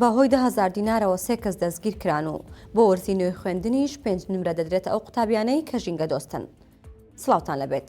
بەهۆی 10,000 دینارەوە 3 کەس دەستگیر کران و بۆ وەرزی نوێی خوێندنیش 5 نمرە دەدرێتە ئەو قوتابیانەی کە ژینگە دۆستن. سڵاوتان لەبێت.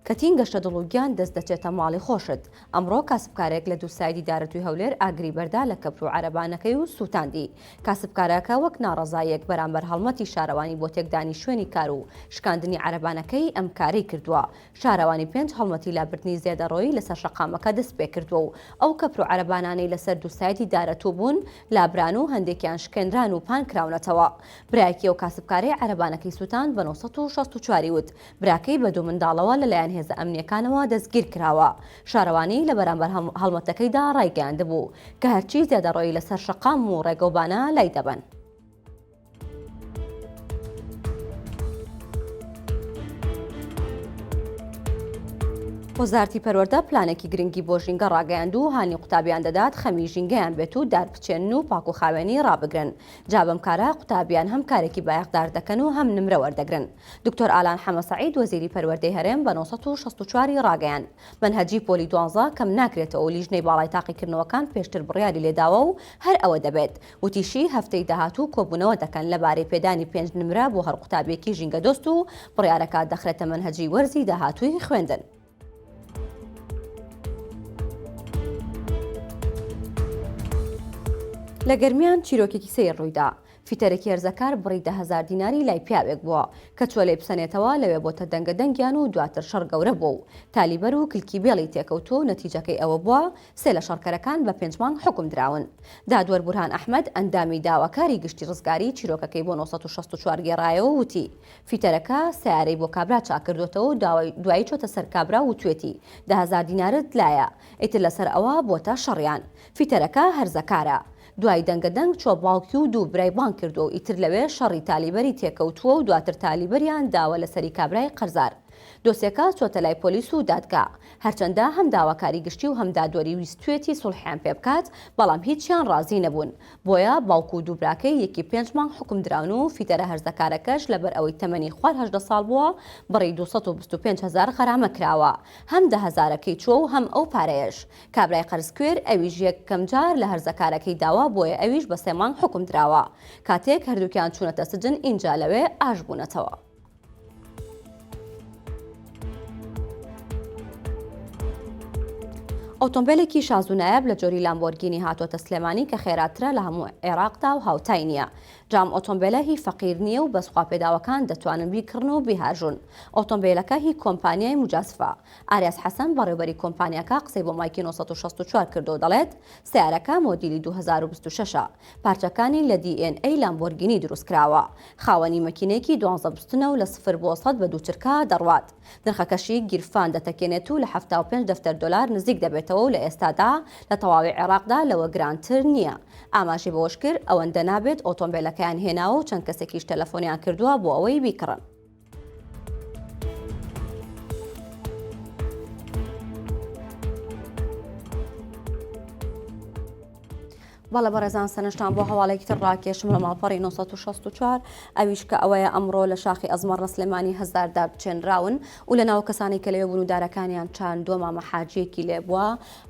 کەتین گەشتە دڵوگیان دەست دەچێتە ماڵی خۆشت. ئەمڕۆ کاسبکارێک لە دووسایدی دارەتووی هەولێر ئاگری بەردا لە کەپر و عەرەبانەکەی و سووتاندی. کاسبکارەکە وەک ناڕەزایەک بەرامبەر هەڵمەتی شارەوانی بۆ تێکدانی شوێنی کار و شکاندنی عەرەبانەکەی ئەم کارەی کردووە. شارەوانی 5 هەڵمەتی لابردنی زێدەڕۆیی لەسەر شەقامەکە دەست پێ کردووە و ئەو کەپر و عەرەبانانەی لەسەر دووسایدی دارەتوو بوون لابران و هەندێکیان شکێنران و پان کراونەتەوە. برایەکی ئەو کاسبکارەی عەرەبانەکەی سووتاند بە 964 وت. براکەی بە دوو منداڵەوە لەلایەن هێزە ئەمنیەکانەوە دەستگیر کراوە. شارەوانی لە بەرامبەر هەڵمەتەکەیدا ڕایگەیاندبوو کە هەرچی زێدەڕۆیی لەسەر شەقام و ڕێگەوبانە لای دەبن. وەزارەتی پەروەردە پلانێکی گرنگی بۆ ژینگە ڕاگەیاند و هانی قوتابیان دەدات خەمی ژینگەیان بێت و داربچێن و پاک و خاوێنی ڕابگرن. جا بەم کارە قوتابیان هەم کارێکی بایەخدار دەکەن و هەم نمرە وەردەگرن. دکتۆر ئالان حەمەسەعید وەزیری پەروەردەی هەرێم بە 964 ڕاگەیان. منهەجی پۆلی 12 کەم ناکرێتەوە و لیژنەی باڵای تاقیکردنەوەکان پێشتر بڕیاری لێداوە و هەر ئەوە دەبێت. وتیشی هەفتەی داهاتوو کۆبوونەوە دەکەن لەبارەی پێدانی 5 نمرە بۆ هەر قوتابێکی ژینگە دۆست و بڕیارەکە دەخرێتە منهەجی وەرزی داهاتووی خوێندن. لە گەرمیان چیرۆکێکی سیر ڕوویدا. فیتەرێکی هەرزەکار بڕی 10,000 دیناری لای پیاوێک بووە کە چوە لێ بسەنێتەوە لەوێ بۆتە دەنگەدەنگیان و دواتر شەڕ گەورە بوو و تالیبەر و کلکی بێڵی تێکەوت و نەتیجەکەی ئەوە بووە 3 لە شەڕکەرەکان بە 5 مانگ حکم دراون. دادوەر بورهان ئەحمەد ئەندامی داواکاری گشتی ڕزگاری چیرۆکەکەی بۆ 964 گێڕایەوە وتی فیتەرەکە سیارەی بۆ کابرا چاکردوتەوە و دوایی چۆتە سەر کابرا و توێتی 10,000 دینارت لایە ئیتر لەسەر ئەوە بۆتە شەڕیان. فیتەرەکە هەرزەکارە. دوای دەنگەدەنگ چۆ باوکی و دوو برای بان کردو و ئیتر لەوێ شەڕی تالیبەری تێکەوتووە و دواتر تالیبەریان داوە لەسەری کابرای قەرزار. دۆسیەکە چۆتە لای پۆلیس و دادگا. هەرچەندە هەم داواکاری گشتی و هەم دادوەری ویستوێتی سوڵحیان پێ بکات بەڵام هیچیان ڕازی نەبوون. بۆیە باوکو و دووبراکەی یەکی 5 مانگ حکم دراون و فیتەرە هەرزەکارەکەش لەبەر ئەوەی تەمەنی خوار 18 ساڵ بووە بڕی 225,000 غەرامە کراوە. هەم 10,000ەکەی چوە و هەم ئەو پارەیەش. کابرای قەرزکوێر ئەویش یەکەم جار لە هەرزەکارەکەی داوا بۆیە ئەویش بە 3 مانگ حکم دراوە. کاتێک هەردووکیان چوونەتە سجن ئینجا لەوێ ئاش بوونەتەوە. ئۆتۆمبیلێکی شاز و نایب لە جۆری لامبۆرگینی هاتوۆتە سلێمانی کە خێراترە لە هەموو عێراقدا و هاوتای نییە. جام ئۆتۆمبیلە هی فەقیر نییە و بەسخوا پێداوەکان دەتوانن بیکڕن و بیهاژون. ئۆتۆمبیلەکە هی کۆمپانیای موجازفە. ئاریاس حەسەن بەڕێوەبەری کۆمپانیاکە قسەی بۆ مایکی 964 کردو و دەڵێت سیارەکە مۆدیلی 2026 پارچەکانی لە DNA لامبۆرگینی دروست کراوە. خاوەنی مەکینەیەکی 12 بستنە و لە 0 بۆ 100 بە دوو چرکە دەڕوات. نرخەکەشی گیرفان دەتەکێنێت و لە 75 دەفتەر دلار نزیک دەبێتەوە و لە ئێستادا لە تەواوی عێراقدا لەوە گرانتر نییە. ئاماژی بەوەش کرد ئەوەندە نابێت ئۆتۆمبیلەکەیان هێناوە و چەند کەسێکیش تەلەفۆنیان کردووە بۆ ئەوەی بیکڕن. بەڵە بەڕێزان سەرنجتان بۆ هەواڵێکی تر ڕاکێشم لە ماڵپەڕی 964 ئەویش کە ئەوەیە ئەمڕۆ لە شاخی ئەزمەر لە سلێمانی 1000 دابچێنراون و لە ناو کەسانی کە لەوێ بوون و دارەکانیان چاندۆ مامە حاجیەکی لێ بووە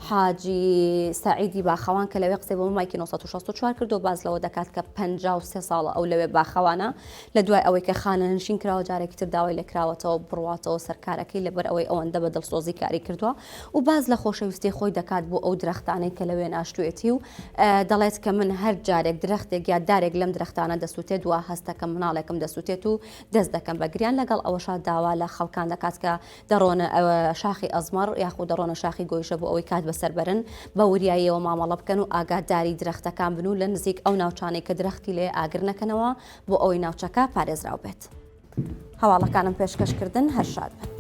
حاجی سەعیدی باخەوان کە لەوێ قسەی بۆ مایکی 964 کردو باز لەوە دەکات کە 53 ساڵە ئەو لەوێ باخەوانە لە دوای ئەوەی کە خانەنشین کراوە جارێکی تر داوای لێکراوەتەوە بڕواتەوە سەرکارەکەی لەبەر ئەوەی ئەوەندە بە دڵسۆزی کاری کردووە و باز لە خۆشەویستی خۆی دەکات بۆ ئەو درەختانەی کە لەوێ ناشتوێتی و دەڵێت کە من هەر جارێک درەختێک یا دارێک لەم درەختانە دەسووتێت وە هەستەکەم مناڵێکم دەسووتێت و دەست دەکەم بە گریان لەگەڵ ئەوەشا داوا لە خەڵکان دەکات کە دەڕۆنە شاخی ئەزمەر یاخود دەڕۆنە شاخی گۆیشە بۆ ئەوەی کات بەسەر بەرن بە وریاییەوە مامەڵە بکەن و ئاگاداری درەختەکان بن و لە نزیک ئەو ناوچانەی کە درەختی لێ ئاگر نەکەنەوە بۆ ئەوەی ناوچەکە پارێزراو بێت. هەواڵەکانم پێشکەشکردن هەر شاد بن.